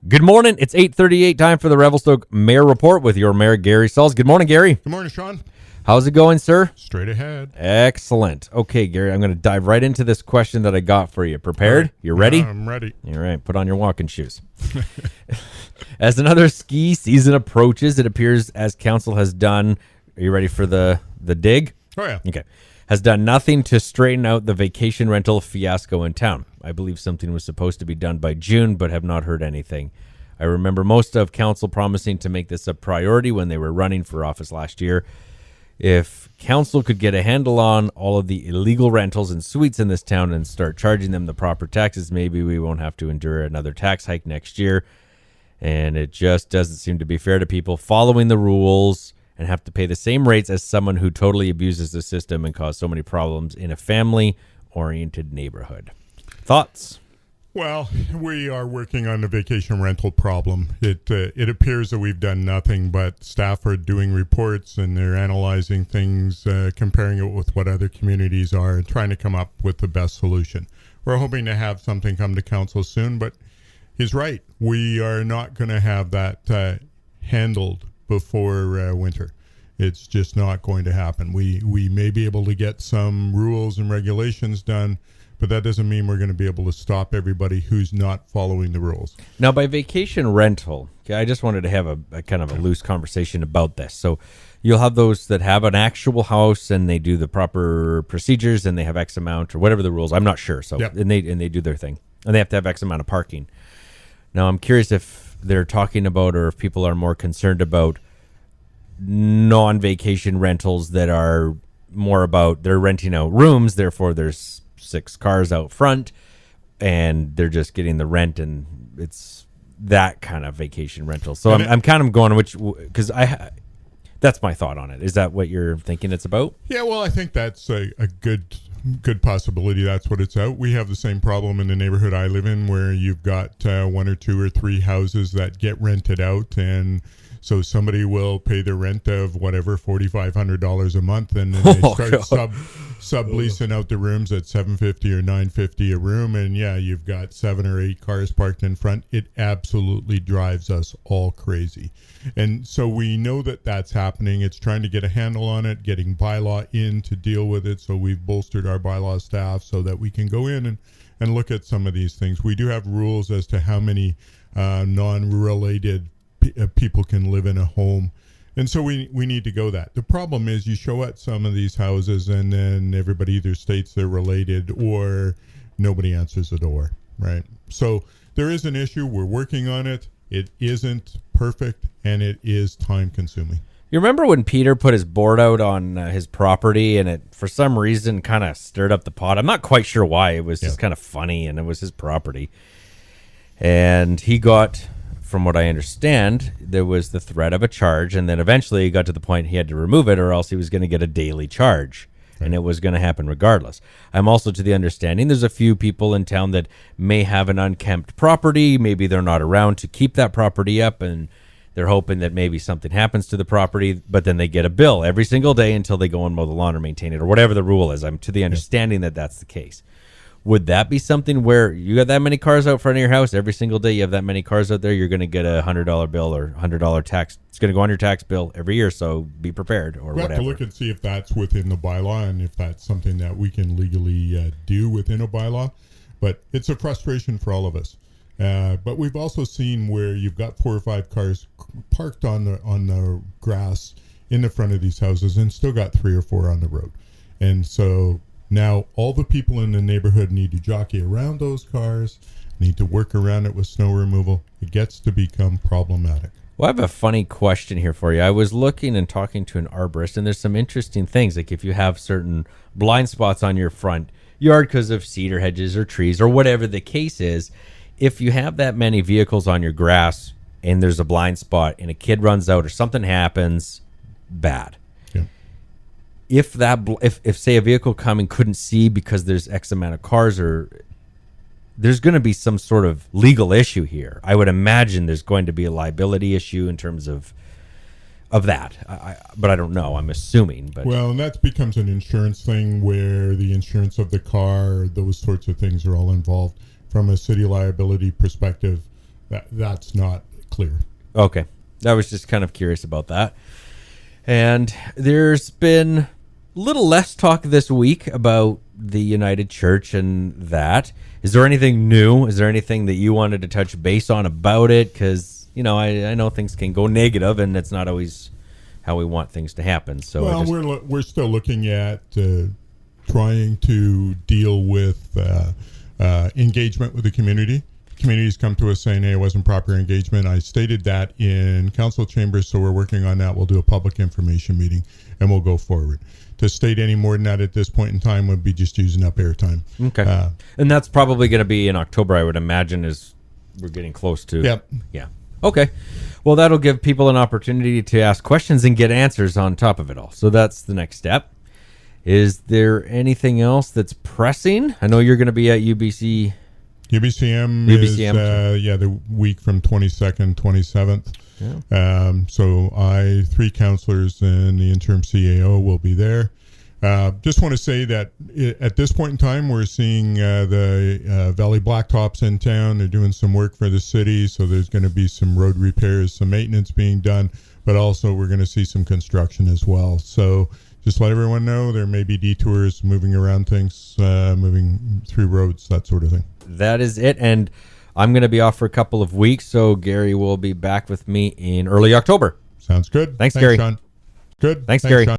Good morning. It's 8:38. Time for the Revelstoke Mayor Report with your Mayor, Gary Sauls. Good morning, Gary. Good morning, Sean. How's it going, sir? Straight ahead. Excellent. Okay, Gary, I'm going to dive right into this question that I got for you. Prepared? You ready? Yeah, I'm ready. All right. Put on your walking shoes. As another ski season approaches, it appears as council has done. Are you ready for the dig? Oh, yeah. Okay. Has done nothing to straighten out the vacation rental fiasco in town. I believe something was supposed to be done by June, but have not heard anything. I remember most of council promising to make this a priority when they were running for office last year. If council could get a handle on all of the illegal rentals and suites in this town and start charging them the proper taxes, maybe we won't have to endure another tax hike next year. And it just doesn't seem to be fair to people following the rules and have to pay the same rates as someone who totally abuses the system and cause so many problems in a family-oriented neighborhood. Thoughts? Well, we are working on the vacation rental problem. It appears that we've done nothing, but staff are doing reports and they're analyzing things, comparing it with what other communities are, and trying to come up with the best solution. We're hoping to have something come to council soon, but he's right. We are not going to have that handled before winter. It's just not going to happen. We may be able to get some rules and regulations done, but that doesn't mean we're going to be able to stop everybody who's not following the rules. Now, by vacation rental, okay, I just wanted to have a kind of a loose conversation about this. So you'll have those that have an actual house and they do the proper procedures and they have X amount or whatever the rules. I'm not sure. So Yep. and they do their thing and they have to have X amount of parking. Now, I'm curious if they're talking about or if people are more concerned about non-vacation rentals that are more about they're renting out rooms, therefore there's 6 cars out front and they're just getting the rent and it's that kind of vacation rental. So I'm kind of going because that's my thought on it. Is that what you're thinking it's about? Yeah, well, I think that's a good possibility. That's what it's out. We have the same problem in the neighborhood I live in where you've got 1 or 2 or 3 houses that get rented out, and so somebody will pay the rent of whatever $4,500 a month, and then they start subleasing out the rooms at $750 or $950 a room, and yeah, you've got 7 or 8 cars parked in front. It absolutely drives us all crazy, and so we know that that's happening. It's trying to get a handle on it, getting bylaw in to deal with it. So we've bolstered our bylaw staff so that we can go in and look at some of these things. We do have rules as to how many non-related people can live in a home, and so we need to go that. The problem is you show at some of these houses and then everybody either states they're related or nobody answers the door, right? So there is an issue. We're working on it. It isn't perfect and it is time consuming. You remember when Peter put his board out on his property and it for some reason kind of stirred up the pot? I'm not quite sure why. It was just kind of funny and it was his property, and he got, from what I understand, there was the threat of a charge, and then eventually he got to the point he had to remove it or else he was going to get a daily charge, and it was going to happen regardless. I'm also to the understanding there's a few people in town that may have an unkempt property. Maybe they're not around to keep that property up, and they're hoping that maybe something happens to the property, but then they get a bill every single day until they go and mow the lawn or maintain it or whatever the rule is. I'm to the understanding that that's the case. Would that be something where you got that many cars out front of your house every single day? You have that many cars out there, you're going to get a $100 bill or $100 tax. It's going to go on your tax bill every year, so be prepared or whatever. We'll have to look and see if that's within the bylaw and if that's something that we can legally do within a bylaw. But it's a frustration for all of us. But we've also seen where you've got 4 or 5 cars parked on the grass in the front of these houses and still got 3 or 4 on the road. And so now all the people in the neighborhood need to jockey around those cars, need to work around it with snow removal. It gets to become problematic. Well, I have a funny question here for you. I was looking and talking to an arborist, and there's some interesting things. Like if you have certain blind spots on your front yard because of cedar hedges or trees or whatever the case is, if you have that many vehicles on your grass and there's a blind spot and a kid runs out or something happens, bad. If say a vehicle coming couldn't see because there's X amount of cars, or there's going to be some sort of legal issue here. I would imagine there's going to be a liability issue in terms of that. But I don't know. I'm assuming. But well, and that becomes an insurance thing where the insurance of the car, those sorts of things are all involved. From a city liability perspective, that's not clear. Okay. I was just kind of curious about that. And there's been a little less talk this week about the United Church and that. Is there anything new? Is there anything that you wanted to touch base on about it? Because, I know things can go negative, and it's not always how we want things to happen. So we're still looking at trying to deal with engagement with the community. Communities come to us saying, hey, it wasn't proper engagement. I stated that in council chambers, so we're working on that. We'll do a public information meeting, and we'll go forward. To state any more than that at this point in time would be just using up airtime. Okay. And that's probably going to be in October, I would imagine, as we're getting close to. Yep. Yeah. Okay. Well, that'll give people an opportunity to ask questions and get answers on top of it all. So that's the next step. Is there anything else that's pressing? I know you're going to be at UBCM is the week from 22nd, 27th. Yeah. So 3 counselors and the interim CAO will be there. Just want to say that at this point in time, we're seeing the Valley Blacktops in town. They're doing some work for the city, so there's going to be some road repairs, some maintenance being done, but also we're going to see some construction as well. So just let everyone know there may be detours, moving around things, moving through roads, that sort of thing. That is it, and I'm going to be off for a couple of weeks, so Gary will be back with me in early October. Sounds good. Thanks Gary. Sean. Good. Thanks Gary. Sean.